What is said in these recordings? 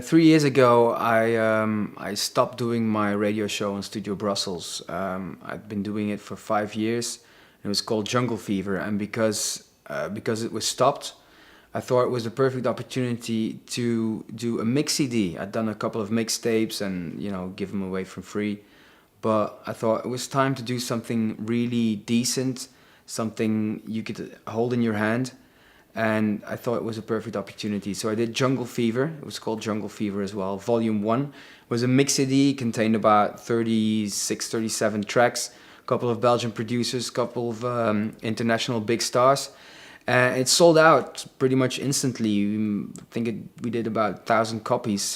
3 years ago, I stopped doing my radio show on Studio Brussels. I'd been doing it for 5 years. It was called Jungle Fever, and because it was stopped, I thought it was the perfect opportunity to do a mix CD. I'd done a couple of mixtapes and give them away for free, but I thought it was time to do something really decent, something you could hold in your hand, and I thought it was a perfect opportunity. So I did Jungle Fever. It was called Jungle Fever as well. Volume 1 it was a mix CD, contained about 36, 37 tracks, a couple of Belgian producers, a couple of international big stars. It sold out pretty much instantly. I think we did about 1,000 copies.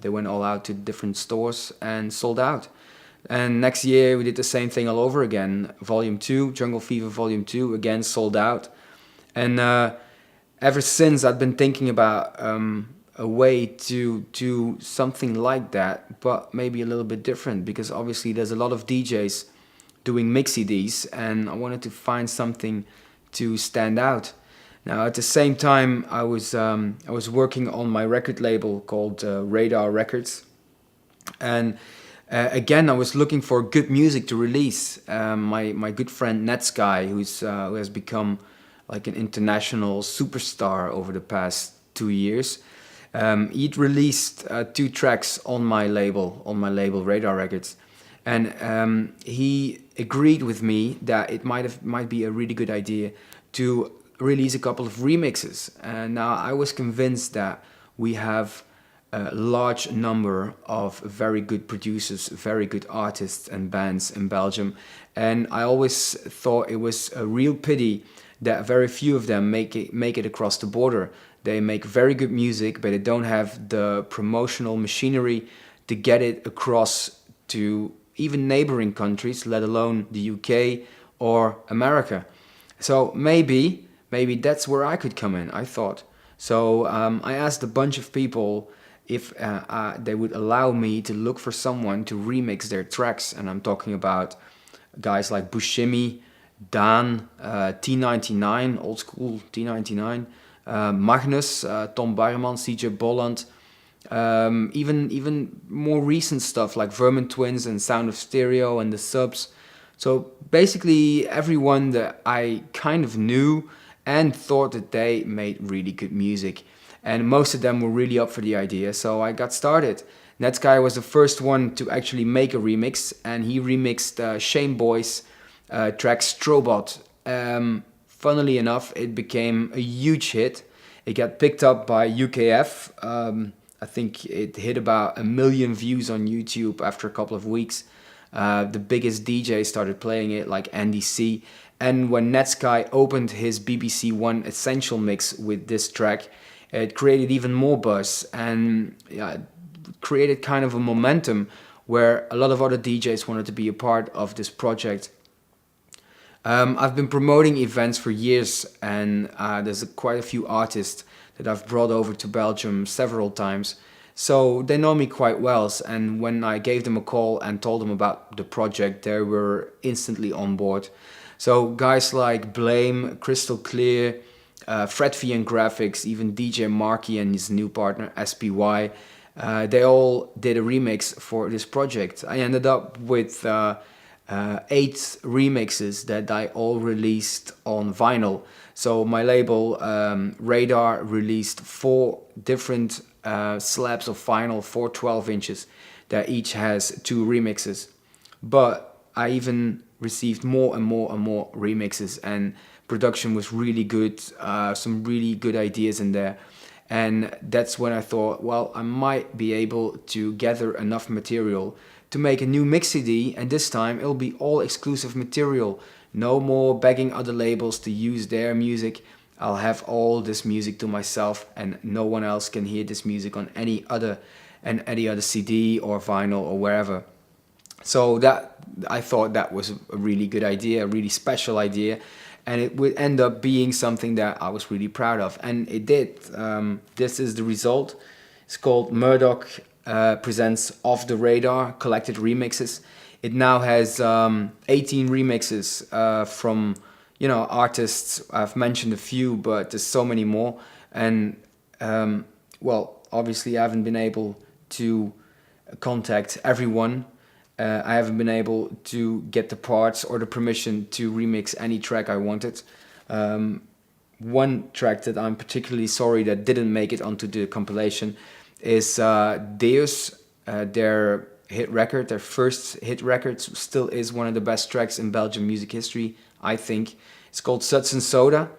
They went all out to different stores and sold out. And next year we did the same thing all over again. Volume 2, Jungle Fever Volume 2, again sold out. And ever since I've been thinking about a way to do something like that, but maybe a little bit different, because obviously there's a lot of DJs doing mix CDs, and I wanted to find something to stand out. Now at the same time I was working on my record label called Radar Records, and again I was looking for good music to release. My good friend Netsky, who has become like an international superstar over the past 2 years. He'd released 2 tracks on my label Radar Records, and he agreed with me that it might be a really good idea to release a couple of remixes. And now I was convinced that we have a large number of very good producers, very good artists and bands in Belgium, and I always thought it was a real pity that very few of them make it across the border. They make very good music, but they don't have the promotional machinery to get it across to even neighboring countries, let alone the UK or America. So maybe that's where I could come in, I thought. So I asked a bunch of people if they would allow me to look for someone to remix their tracks, and I'm talking about guys like Bushimi, Dan, T99, old school T99, Magnus, Tom Barman, CJ Bolland, even more recent stuff like Vermin Twins and Sound of Stereo and the Subs. So basically everyone that I kind of knew and thought that they made really good music, and most of them were really up for the idea, so I got started. Netsky was the first one to actually make a remix, and he remixed Shame Boys track Strobot. Funnily enough, it became a huge hit. It got picked up by UKF. I think it hit about 1 million views on YouTube after a couple of weeks. The biggest DJ started playing it, like Andy C. And when Netsky opened his BBC One Essential mix with this track, it created even more buzz, and created kind of a momentum where a lot of other DJs wanted to be a part of this project. I've been promoting events for years, and there's quite a few artists that I've brought over to Belgium several times. So they know me quite well, and when I gave them a call and told them about the project, they were instantly on board. So guys like Blame, Crystal Clear, Fred V and Graphics, even DJ Marky and his new partner SPY, they all did a remix for this project. I ended up with 8 remixes that I all released on vinyl. So my label Radar released 4 different slabs of vinyl, 4 12 inches that each has 2 remixes. But I even received more and more and more remixes, and production was really good, some really good ideas in there. And that's when I thought, well, I might be able to gather enough material to make a new mix CD, and this time it'll be all exclusive material. No more begging other labels to use their music. I'll have all this music to myself, and no one else can hear this music on any other CD or vinyl or wherever. So that, I thought that was a really good idea, a really special idea, and it would end up being something that I was really proud of, and it did. This is the result. It's called Murdock presents Off the Radar collected remixes. It now has 18 remixes from artists. I've mentioned a few, but there's so many more. And well, obviously I haven't been able to contact everyone. I haven't been able to get the parts or the permission to remix any track I wanted. One track that I'm particularly sorry that didn't make it onto the compilation is Deus. Their hit record, their first hit record, still is one of the best tracks in Belgian music history, I think. It's called Suds and Soda,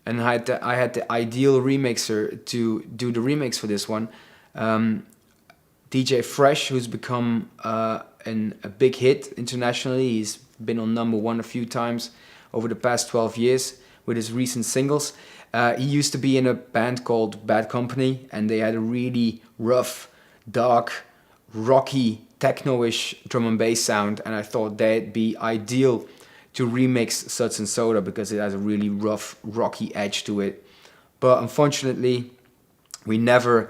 and I had the ideal remixer to do the remix for this one. DJ Fresh, who's become a big hit internationally. He's been on #1 a few times over the past 12 years with his recent singles. He used to be in a band called Bad Company, and they had a really rough, dark, rocky, techno-ish drum and bass sound, and I thought they'd be ideal to remix Suds and Soda because it has a really rough, rocky edge to it. But unfortunately, we never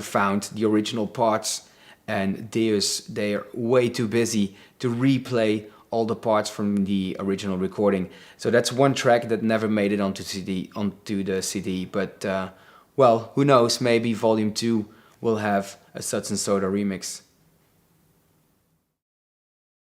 found the original parts, and they're way too busy to replay all the parts from the original recording. So that's one track that never made it onto the CD. But well, who knows? Maybe Volume 2 will have a Suds and Soda remix.